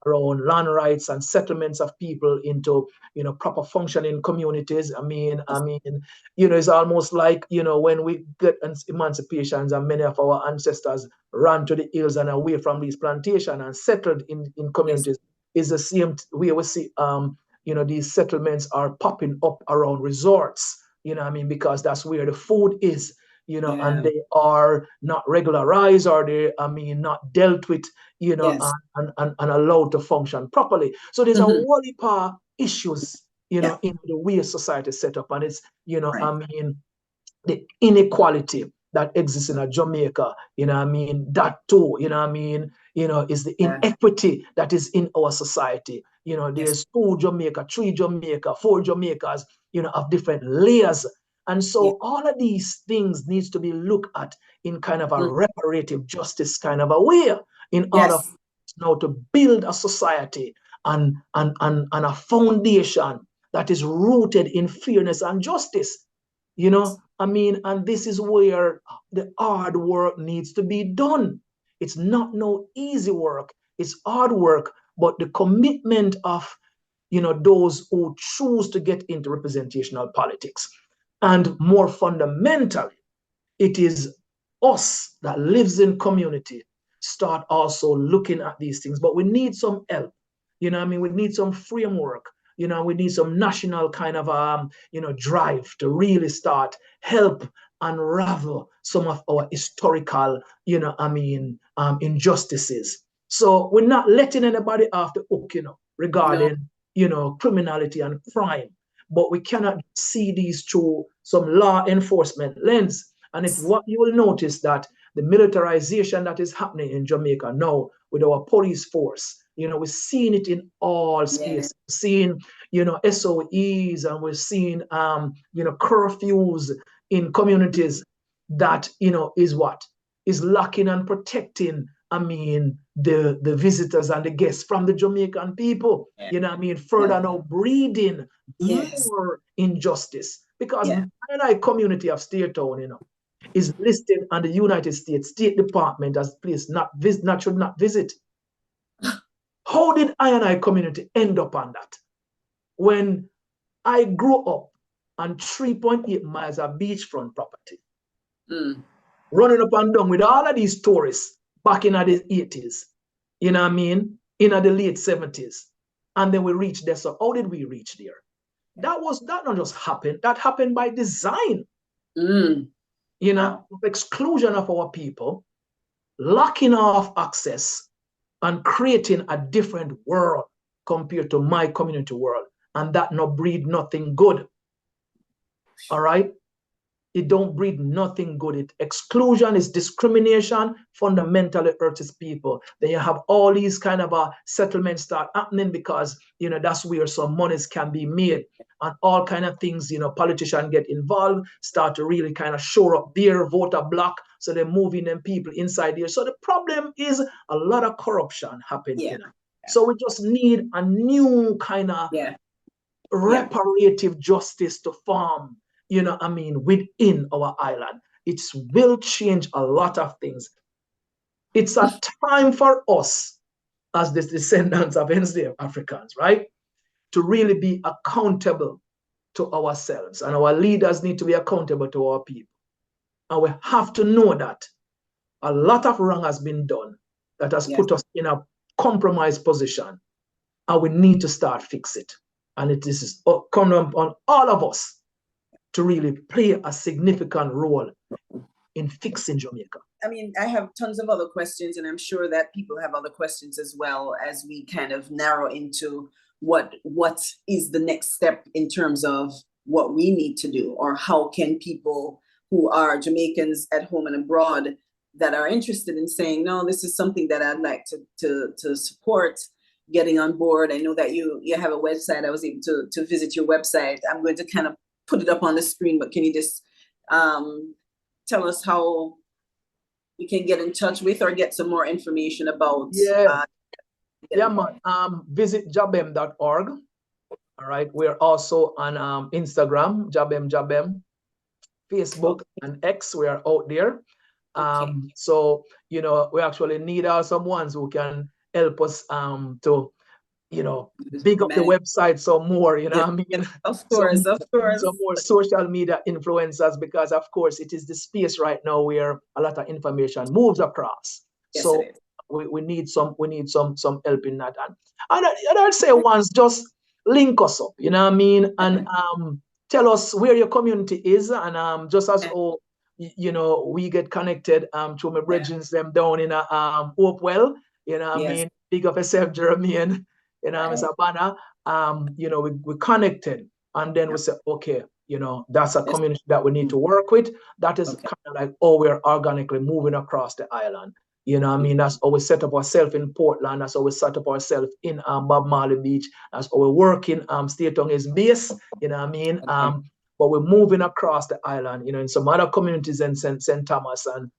around land rights and settlements of people into, proper functioning communities. It's almost like, when we get emancipations and many of our ancestors ran to the hills and away from these plantations and settled in communities, is the same way we see, these settlements are popping up around resorts, because that's where the food is, and they are not regularized, or they, not dealt with, and allowed to function properly. So there's a whole heap of issues, in the way society is set up, and it's, the inequality that exists in Jamaica, that too, is the inequity that is in our society. There's 2 Jamaica, 3 Jamaica, 4 Jamaicas, of different layers. And so all of these things needs to be looked at in kind of a reparative justice kind of a way, in order now to build a society and a foundation that is rooted in fairness and justice. And this is where the hard work needs to be done. It's not no easy work. It's hard work, but the commitment of, those who choose to get into representational politics. And more fundamentally, it is us that lives in community start also looking at these things. But we need some help. We need some framework. We need some national kind of, drive to really start help unravel some of our historical, injustices. So we're not letting anybody off the hook, regarding, criminality and crime. But we cannot see these through some law enforcement lens. And it's what you will notice that the militarization that is happening in Jamaica now with our police force, we're seeing it in all spaces. We're seeing, SOEs, and we're seeing, curfews in communities that, is locking and protecting, the visitors and the guests from the Jamaican people, further now breeding more injustice. Because my community of State Town, is listed on the United States State Department as a place should not visit. How did I community end up on that? When I grew up on 3.8 miles of beachfront property, running up and down with all of these tourists back in the 80s, in the late 70s. And then we reached there. So how did we reach there? That not just happened. That happened by design. Exclusion of our people, locking off access, and creating a different world compared to my community world. And that not breed nothing good. All right? It don't breed nothing good. Exclusion is discrimination, fundamentally hurts people. Then you have all these kind of settlements start happening because, that's where some monies can be made. And all kind of things, politicians get involved, start to really kind of shore up their voter block. So they're moving them people inside there. So the problem is a lot of corruption happening. So we just need a new kind of reparative justice to form, within our island. It will change a lot of things. It's a time for us as the descendants of enslaved Africans, right? To really be accountable to ourselves, and our leaders need to be accountable to our people. And we have to know that a lot of wrong has been done that has put us in a compromised position, and we need to start fix it. And it is incumbent on all of us to really play a significant role in fixing Jamaica. I have tons of other questions, and I'm sure that people have other questions as well, as we kind of narrow into what is the next step in terms of what we need to do, or how can people who are Jamaicans at home and abroad that are interested in saying, no, this is something that I'd like to support, getting on board. I know that you have a website. I was able to visit your website. I'm going to kind of put it up on the screen, but can you just tell us how we can get in touch with or get some more information about? Man. Visit JaBBEM.org. All right. We're also on Instagram, JaBBEM, Facebook, and X. We are out there. So, you know, we actually need some ones who can help us to, you know, big up the website some more, you know what I mean? Of course. Some more social media influencers, because of course it is the space right now where a lot of information moves across. Yes, so we need some help in that. And I'd say once just link us up, you know what I mean? And tell us where your community is, and just as you know, we get connected to my brethren them down in Hopewell, you know what I mean? Big up yourself, Jeremy, and you know, Mr. Banner. You know, we connected, and then we said, okay, you know, that's a community that we need to work with. That is kind of like, oh, we're organically moving across the island. You know what I mean? That's how we set up ourselves in Portland. That's how we set up ourselves in Bob Marley Beach. That's how we're working. State on his base, you know what I mean? But we're moving across the island, you know, in some other communities in St. Thomas and,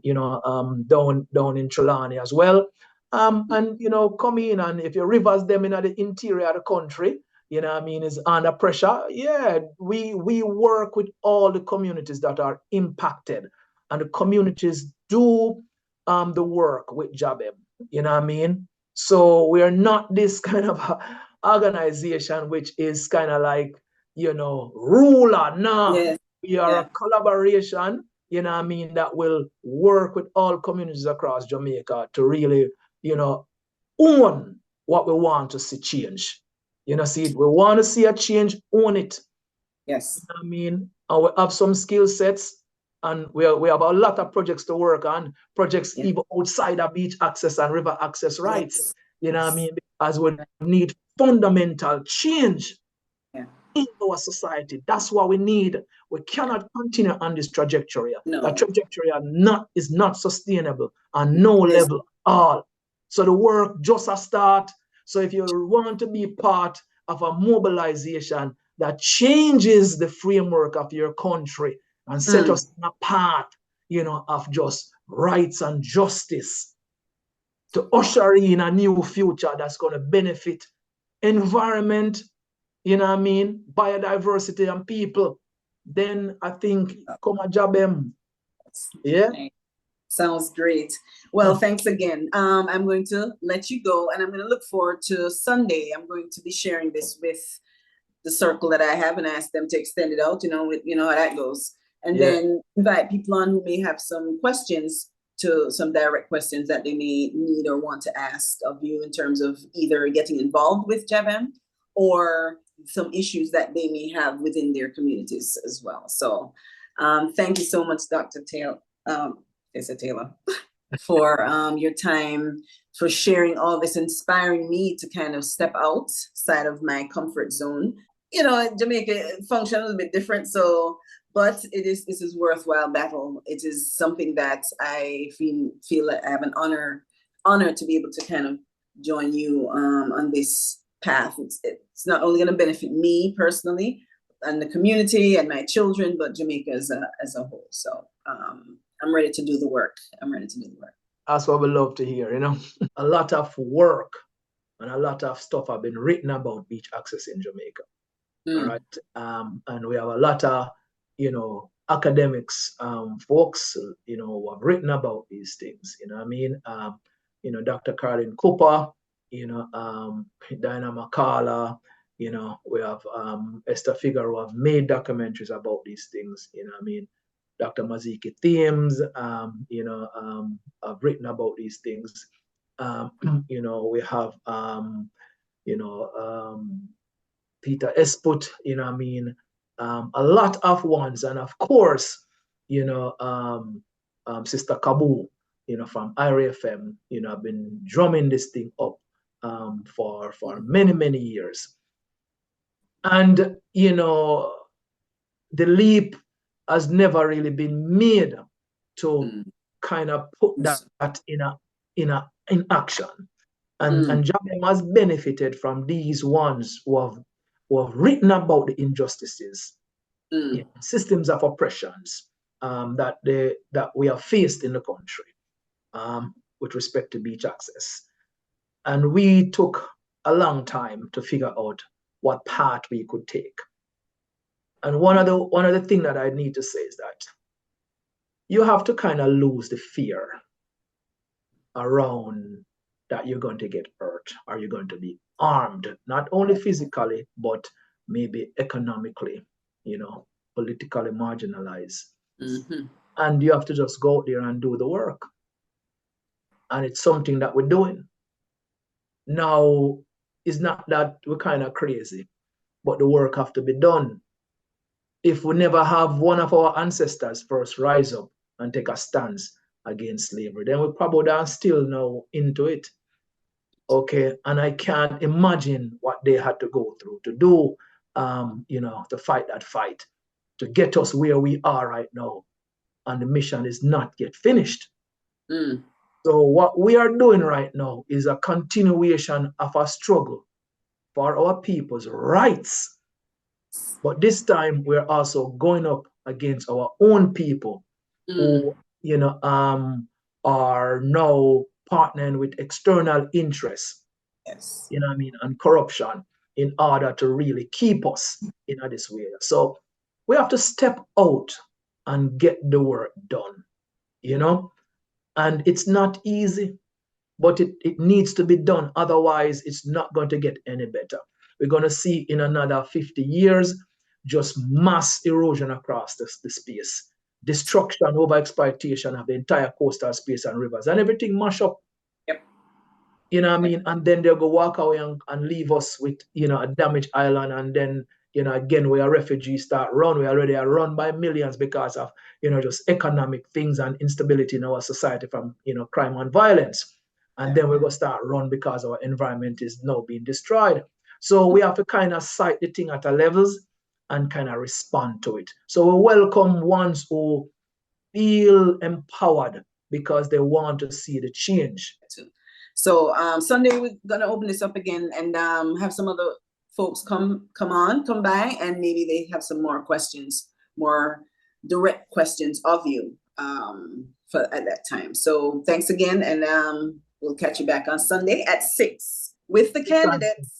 you know, down in Trelawney as well. And, you know, come in, and if you reverse them in the interior of the country, you know what I mean, is under pressure. Yeah, we work with all the communities that are impacted, and the communities do the work with JaBBEM, you know what I mean? So we are not this kind of organization which is kind of like, you know, ruler. No, we are a collaboration, you know what I mean, that will work with all communities across Jamaica to really, you know, own what we want to see change. You know, see, we want to see a change, own it. Yes. You know what I mean? And we have some skill sets, and we have a lot of projects to work on, projects even outside of beach access and river access rights. You know what I mean? As we need fundamental change in our society. That's what we need. We cannot continue on this trajectory. The trajectory is not sustainable on no level at all. So the work just a start. So if you want to be part of a mobilization that changes the framework of your country and set us on a path, you know, of just rights and justice to usher in a new future that's going to benefit environment, you know what I mean, biodiversity and people, then I think come a JaBBEM. Yeah. Sounds great. Well, thanks again. I'm going to let you go, and I'm going to look forward to Sunday. I'm going to be sharing this with the circle that I have and ask them to extend it out, you know how that goes. And then invite people on who may have some questions, to some direct questions that they may need or want to ask of you in terms of either getting involved with JaBBEM or some issues that they may have within their communities as well. So thank you so much, Dr. Taylor, for your time, for sharing all this, inspiring me to kind of step outside of my comfort zone. You know, Jamaica function a little bit different, but this is worthwhile battle. It is something that I feel like I have an honor to be able to kind of join you on this path. It's not only going to benefit me personally and the community and my children, but Jamaica as a whole. So I'm ready to do the work. That's what we love to hear, you know. A lot of work and a lot of stuff have been written about beach access in Jamaica. All right. And we have a lot of, you know, academics, folks, you know, who have written about these things, you know what I mean? You know, Dr. Carlin Cooper, you know, Diana McCalla, you know, we have Esther Figueroa who have made documentaries about these things, you know what I mean? Dr. Maziki Thames, you know, have written about these things. You know, we have, you know, Peter Esput, you know what I mean? A lot of ones. And of course, you know, Sister Kabu, you know, from IRFM, you know, I've been drumming this thing up for many, many years. And, you know, the leap has never really been made to kind of put that in action. And JaBBEM has benefited from these ones who have written about the injustices, systems of oppressions that we have faced in the country with respect to beach access. And we took a long time to figure out what path we could take. And one of the things that I need to say is that you have to kind of lose the fear around that you're going to get hurt or you're going to be armed, not only physically, but maybe economically, politically marginalized. And you have to just go out there and do the work. And it's something that we're doing. Now, it's not that we're kind of crazy, but the work have to be done. If we never have one of our ancestors first rise up and take a stance against slavery, then we probably are still now into it. Okay, and I can't imagine what they had to go through to do, to fight that fight, to get us where we are right now. And the mission is not yet finished. So what we are doing right now is a continuation of a struggle for our people's rights. But this time we're also going up against our own people who, are now partnering with external interests, and corruption in order to really keep us in this way. So we have to step out and get the work done, and it's not easy, but it needs to be done. Otherwise, it's not going to get any better. We're going to see in another 50 years, just mass erosion across the space, destruction, overexploitation of the entire coastal space and rivers, and everything mash up. And then they'll go walk away and leave us with, a damaged island. And then, again, where refugees start run. We already are run by millions because of, just economic things and instability in our society from, crime and violence. And then we're going to start run because our environment is now being destroyed. So we have to kind of sight the thing at a levels and kind of respond to it. So we welcome ones who feel empowered because they want to see the change. So Sunday we're gonna open this up again and have some other folks come by, and maybe they have some more questions, more direct questions of you at that time. So thanks again, and we'll catch you back on Sunday at 6 with the candidates.